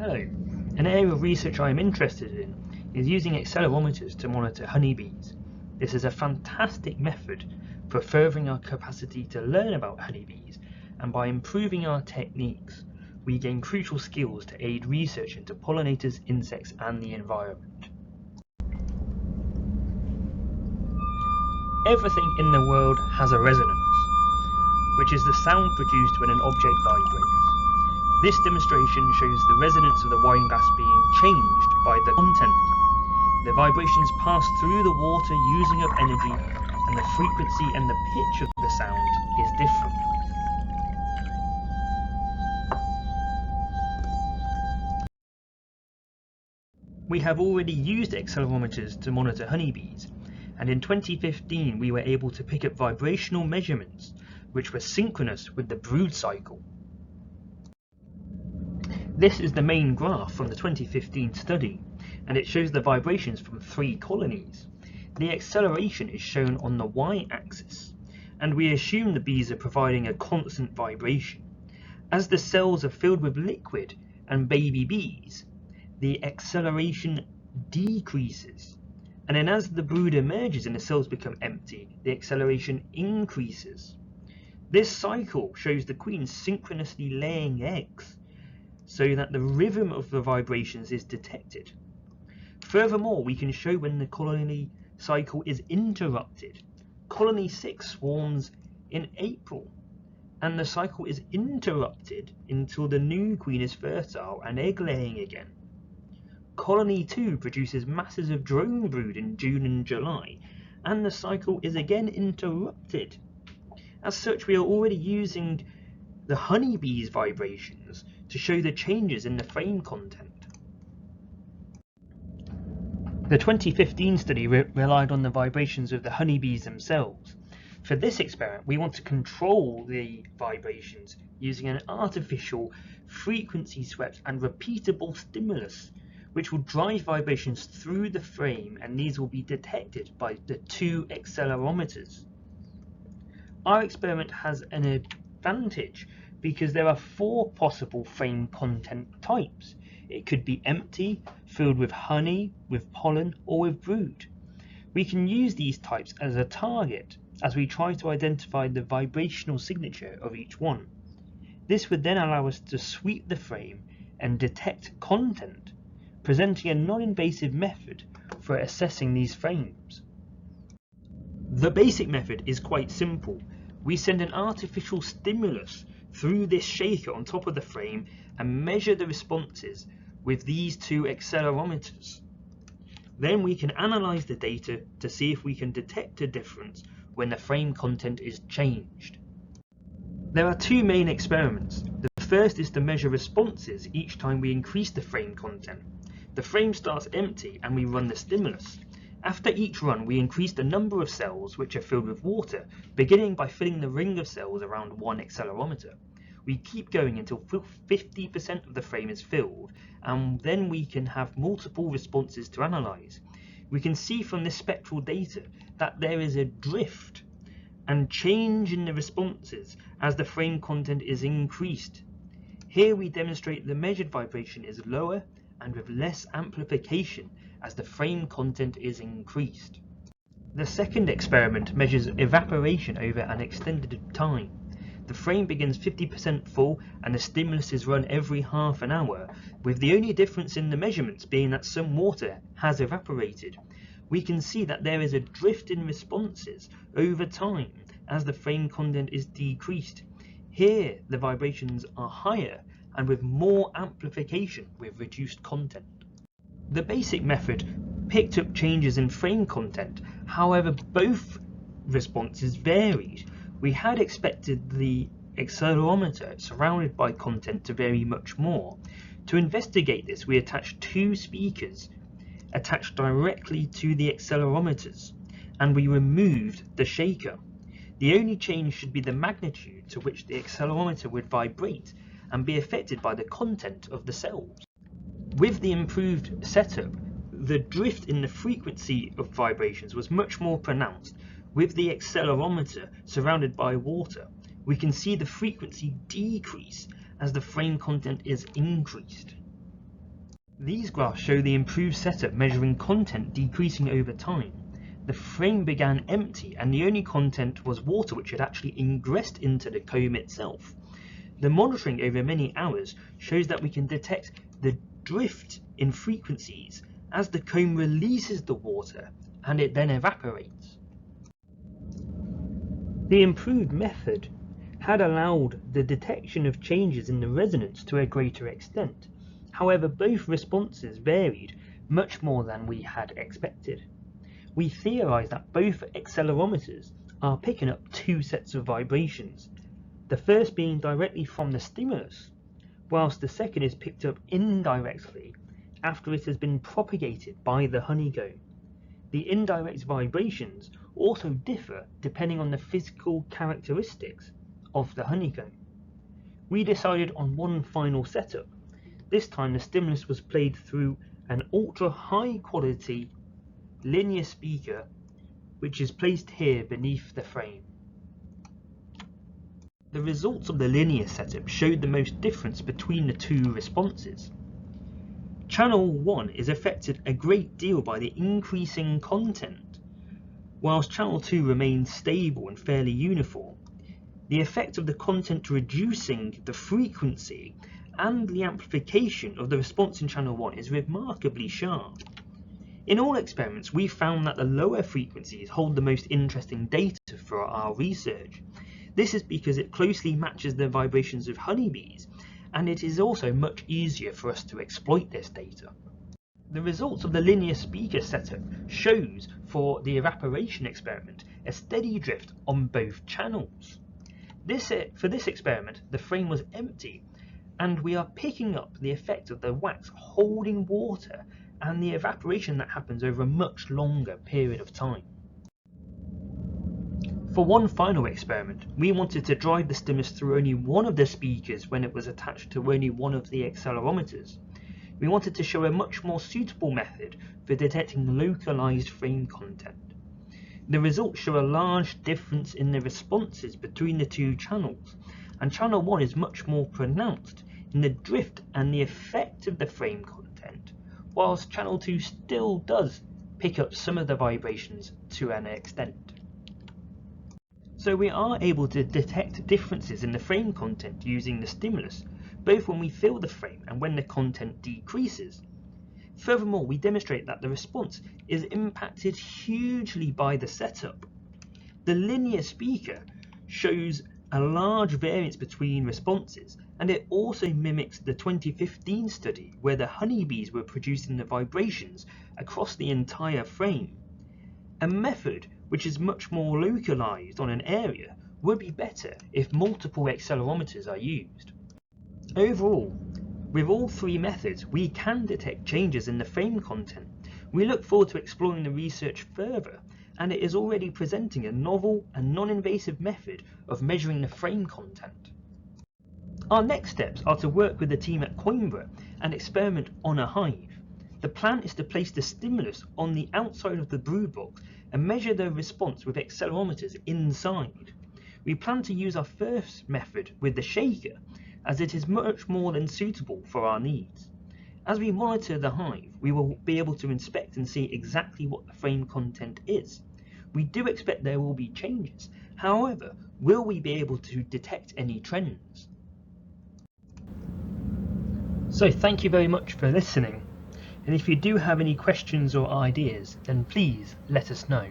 Hello. An area of research I am interested in is using accelerometers to monitor honeybees. This is a fantastic method for furthering our capacity to learn about honeybees, and by improving our techniques, we gain crucial skills to aid research into pollinators, insects, and the environment. Everything in the world has a resonance, which is the sound produced when an object vibrates. This demonstration shows the resonance of the wine glass being changed by the content. The vibrations pass through the water using up energy, and the frequency and the pitch of the sound is different. We have already used accelerometers to monitor honeybees, and in 2015 we were able to pick up vibrational measurements which were synchronous with the brood cycle. This is the main graph from the 2015 study, and it shows the vibrations from 3 colonies. The acceleration is shown on the y-axis, and we assume the bees are providing a constant vibration. As the cells are filled with liquid and baby bees, the acceleration decreases, and then as the brood emerges and the cells become empty, the acceleration increases. This cycle shows the queen synchronously laying eggs, so that the rhythm of the vibrations is detected. Furthermore, we can show when the colony cycle is interrupted. Colony 6 swarms in April, and the cycle is interrupted until the new queen is fertile and egg laying again. Colony 2 produces masses of drone brood in June and July, and the cycle is again interrupted. As such, we are already using the honeybees' vibrations to show the changes in the frame content. The 2015 study relied on the vibrations of the honeybees themselves. For this experiment, we want to control the vibrations using an artificial, frequency-swept and repeatable stimulus, which will drive vibrations through the frame, and these will be detected by the 2 accelerometers. Our experiment has an advantage because there are 4 possible frame content types. It could be empty, filled with honey, with pollen, or with brood. We can use these types as a target as we try to identify the vibrational signature of each one. This would then allow us to sweep the frame and detect content, presenting a non-invasive method for assessing these frames. The basic method is quite simple. We send an artificial stimulus through this shaker on top of the frame and measure the responses with these 2 accelerometers. Then we can analyze the data to see if we can detect a difference when the frame content is changed. There are 2 main experiments. The first is to measure responses each time we increase the frame content. The frame starts empty and we run the stimulus. After each run, we increase the number of cells which are filled with water, beginning by filling the ring of cells around 1 accelerometer. We keep going until 50% of the frame is filled, and then we can have multiple responses to analyze. We can see from this spectral data that there is a drift and change in the responses as the frame content is increased. Here we demonstrate the measured vibration is lower and with less amplification as the frame content is increased. The second experiment measures evaporation over an extended time. The frame begins 50% full and the stimulus is run every half an hour, with the only difference in the measurements being that some water has evaporated. We can see that there is a drift in responses over time as the frame content is decreased. Here the vibrations are higher and with more amplification with reduced content. The basic method picked up changes in frame content, however both responses varied. We had expected the accelerometer surrounded by content to vary much more. To investigate this, we attached 2 speakers attached directly to the accelerometers, and we removed the shaker. The only change should be the magnitude to which the accelerometer would vibrate and be affected by the content of the cells. With the improved setup, the drift in the frequency of vibrations was much more pronounced. With the accelerometer surrounded by water, we can see the frequency decrease as the frame content is increased. These graphs show the improved setup measuring content decreasing over time. The frame began empty and the only content was water which had actually ingressed into the comb itself. The monitoring over many hours shows that we can detect the drift in frequencies as the comb releases the water and it then evaporates. The improved method had allowed the detection of changes in the resonance to a greater extent. However, both responses varied much more than we had expected. We theorized that both accelerometers are picking up two sets of vibrations, the first being directly from the stimulus, whilst the second is picked up indirectly after it has been propagated by the honeycomb. The indirect vibrations also differ depending on the physical characteristics of the honeycomb. We decided on one final setup. This time the stimulus was played through an ultra high quality linear speaker which is placed here beneath the frame. The results of the linear setup showed the most difference between the two responses. Channel 1 is affected a great deal by the increasing content, whilst Channel 2 remains stable and fairly uniform. The effect of the content reducing the frequency and the amplification of the response in Channel 1 is remarkably sharp. In all experiments, we found that the lower frequencies hold the most interesting data for our research. This is because it closely matches the vibrations of honeybees, and it is also much easier for us to exploit this data. The results of the linear speaker setup shows for the evaporation experiment a steady drift on both channels. For this experiment, the frame was empty, and we are picking up the effect of the wax holding water and the evaporation that happens over a much longer period of time. For one final experiment, we wanted to drive the stimulus through only one of the speakers when it was attached to only one of the accelerometers. We wanted to show a much more suitable method for detecting localized frame content. The results show a large difference in the responses between the two channels, and channel 1 is much more pronounced in the drift and the effect of the frame content, whilst channel 2 still does pick up some of the vibrations to an extent. So we are able to detect differences in the frame content using the stimulus, both when we fill the frame and when the content decreases. Furthermore, we demonstrate that the response is impacted hugely by the setup. The linear speaker shows a large variance between responses, and it also mimics the 2015 study where the honeybees were producing the vibrations across the entire frame. A method which is much more localized on an area would be better if multiple accelerometers are used. Overall, with all three methods, we can detect changes in the frame content. We look forward to exploring the research further, and it is already presenting a novel and non-invasive method of measuring the frame content. Our next steps are to work with the team at Coimbra and experiment on a hive. The plan is to place the stimulus on the outside of the brood box and measure the response with accelerometers inside. We plan to use our first method with the shaker, as it is much more than suitable for our needs. As we monitor the hive, we will be able to inspect and see exactly what the frame content is. We do expect there will be changes. However, will we be able to detect any trends? So thank you very much for listening. And if you do have any questions or ideas, then please let us know.